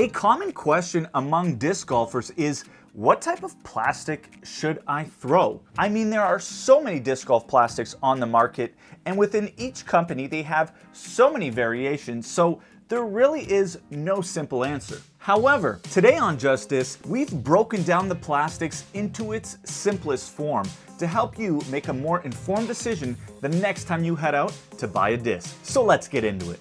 A common question among disc golfers is, what type of plastic should I throw? I mean, there are so many disc golf plastics on the market, and within each company they have so many variations, so there really is no simple answer. However, today on JustDisc, we've broken down the plastics into its simplest form to help you make a more informed decision the next time you head out to buy a disc. So let's get into it.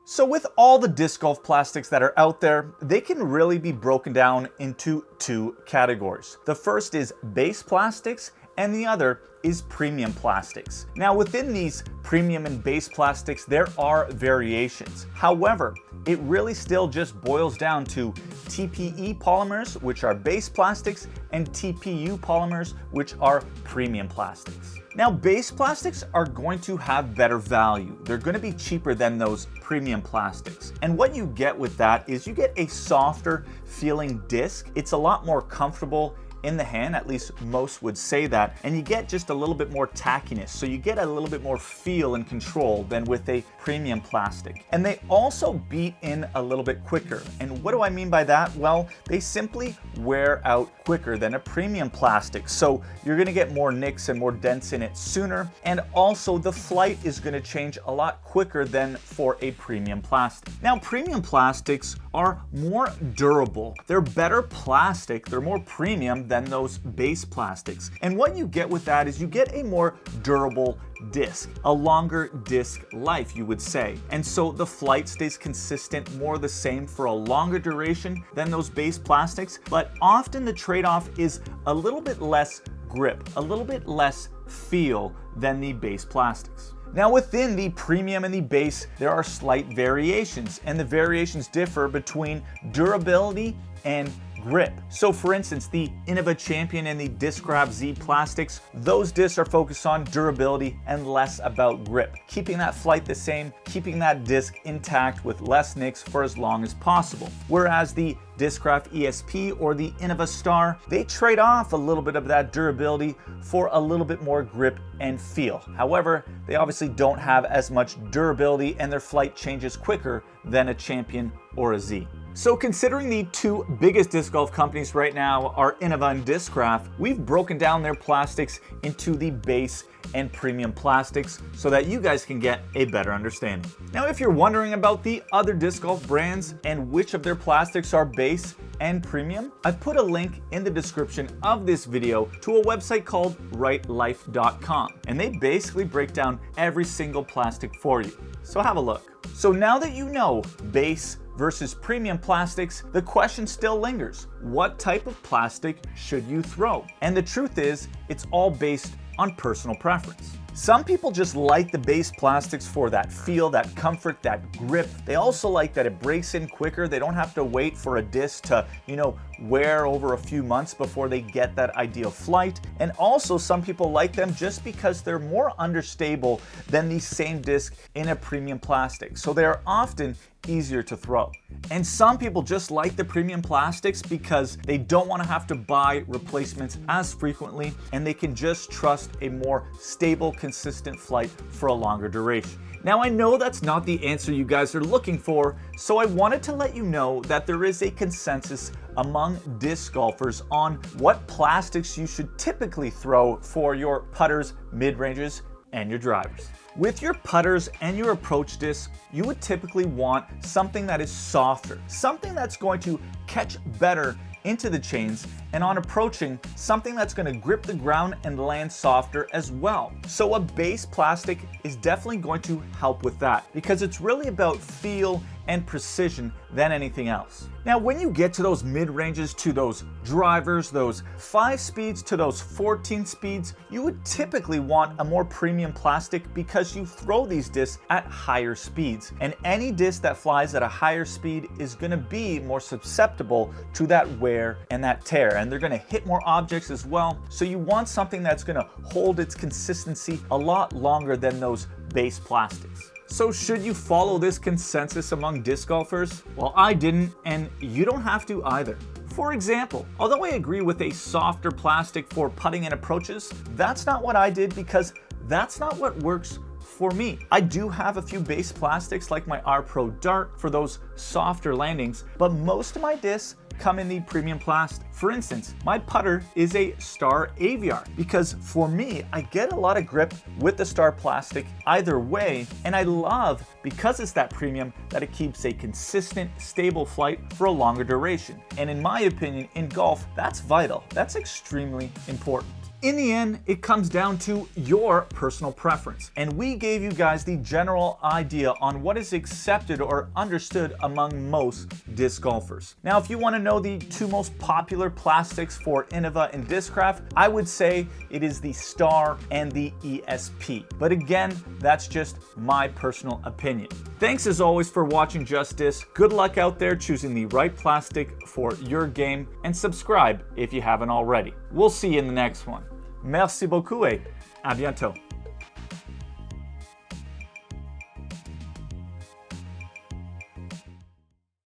So with all the disc golf plastics that are out there, they can really be broken down into two categories. The first is base plastics and the other is premium plastics. Now within these premium and base plastics, there are variations. However, it really still just boils down to TPE polymers, which are base plastics, and TPU polymers, which are premium plastics. Now, base plastics are going to have better value. They're going to be cheaper than those premium plastics. And what you get with that is you get a softer feeling disc. It's a lot more comfortable in the hand, at least most would say that, and you get just a little bit more tackiness, so you get a little bit more feel and control than with a premium plastic. And they also beat in a little bit quicker. And what do I mean by that? Well, they simply wear out quicker than a premium plastic, so you're going to get more nicks and more dents in it sooner, and also the flight is going to change a lot quicker than for a premium plastic. Now, premium plastics are more durable. They're better plastic, they're more premium than those base plastics. And what you get with that is you get a more durable disc, a longer disc life, you would say. And so the flight stays consistent, more the same for a longer duration than those base plastics, but often the trade-off is a little bit less grip, a little bit less feel than the base plastics. Now within the premium and the base, there are slight variations, and the variations differ between durability and grip. So for instance, the Innova Champion and the Discraft Z plastics, those discs are focused on durability and less about grip, keeping that flight the same, keeping that disc intact with less nicks for as long as possible. Whereas the Discraft ESP or the Innova Star, they trade off a little bit of that durability for a little bit more grip and feel. However, they obviously don't have as much durability and their flight changes quicker than a Champion or a Z. So considering the two biggest disc golf companies right now are Innova and Discraft, we've broken down their plastics into the base and premium plastics so that you guys can get a better understanding. Now, if you're wondering about the other disc golf brands and which of their plastics are base and premium, I've put a link in the description of this video to a website called rightlife.com, and they basically break down every single plastic for you. So have a look. So now that you know base versus premium plastics, the question still lingers. What type of plastic should you throw? And the truth is, it's all based on personal preference. Some people just like the base plastics for that feel, that comfort, that grip. They also like that it breaks in quicker. They don't have to wait for a disc to, wear over a few months before they get that ideal flight. And also some people like them just because they're more understable than the same disc in a premium plastic. So they're often easier to throw. And some people just like the premium plastics because they don't want to have to buy replacements as frequently, and they can just trust a more stable, consistent flight for a longer duration. Now, I know that's not the answer you guys are looking for, so I wanted to let you know that there is a consensus among disc golfers on what plastics you should typically throw for your putters, mid-ranges, and your drivers. With your putters and your approach discs, you would typically want something that is softer, something that's going to catch better into the chains, and on approaching, something that's going to grip the ground and land softer as well. So a base plastic is definitely going to help with that because it's really about feel and precision than anything else. Now, when you get to those mid-ranges, to those drivers, those 5 speeds to those 14 speeds, you would typically want a more premium plastic because you throw these discs at higher speeds. And any disc that flies at a higher speed is gonna be more susceptible to that wear and that tear. And they're gonna hit more objects as well. So you want something that's gonna hold its consistency a lot longer than those base plastics. So should you follow this consensus among disc golfers? Well, I didn't, and you don't have to either. For example, although I agree with a softer plastic for putting and approaches, that's not what I did because that's not what works for me. I do have a few base plastics like my R Pro Dart for those softer landings, but most of my discs come in the premium plastic. For instance, my putter is a Star Aviar because for me, I get a lot of grip with the Star plastic either way, and I love, because it's that premium, that it keeps a consistent, stable flight for a longer duration. And in my opinion, in golf, that's vital. That's extremely important. In the end, it comes down to your personal preference. And we gave you guys the general idea on what is accepted or understood among most disc golfers. Now, if you want to know the two most popular plastics for Innova and Discraft, I would say it is the Star and the ESP. But again, that's just my personal opinion. Thanks as always for watching Just Disc. Good luck out there choosing the right plastic for your game, and subscribe if you haven't already. We'll see you in the next one. Merci beaucoup et à bientôt.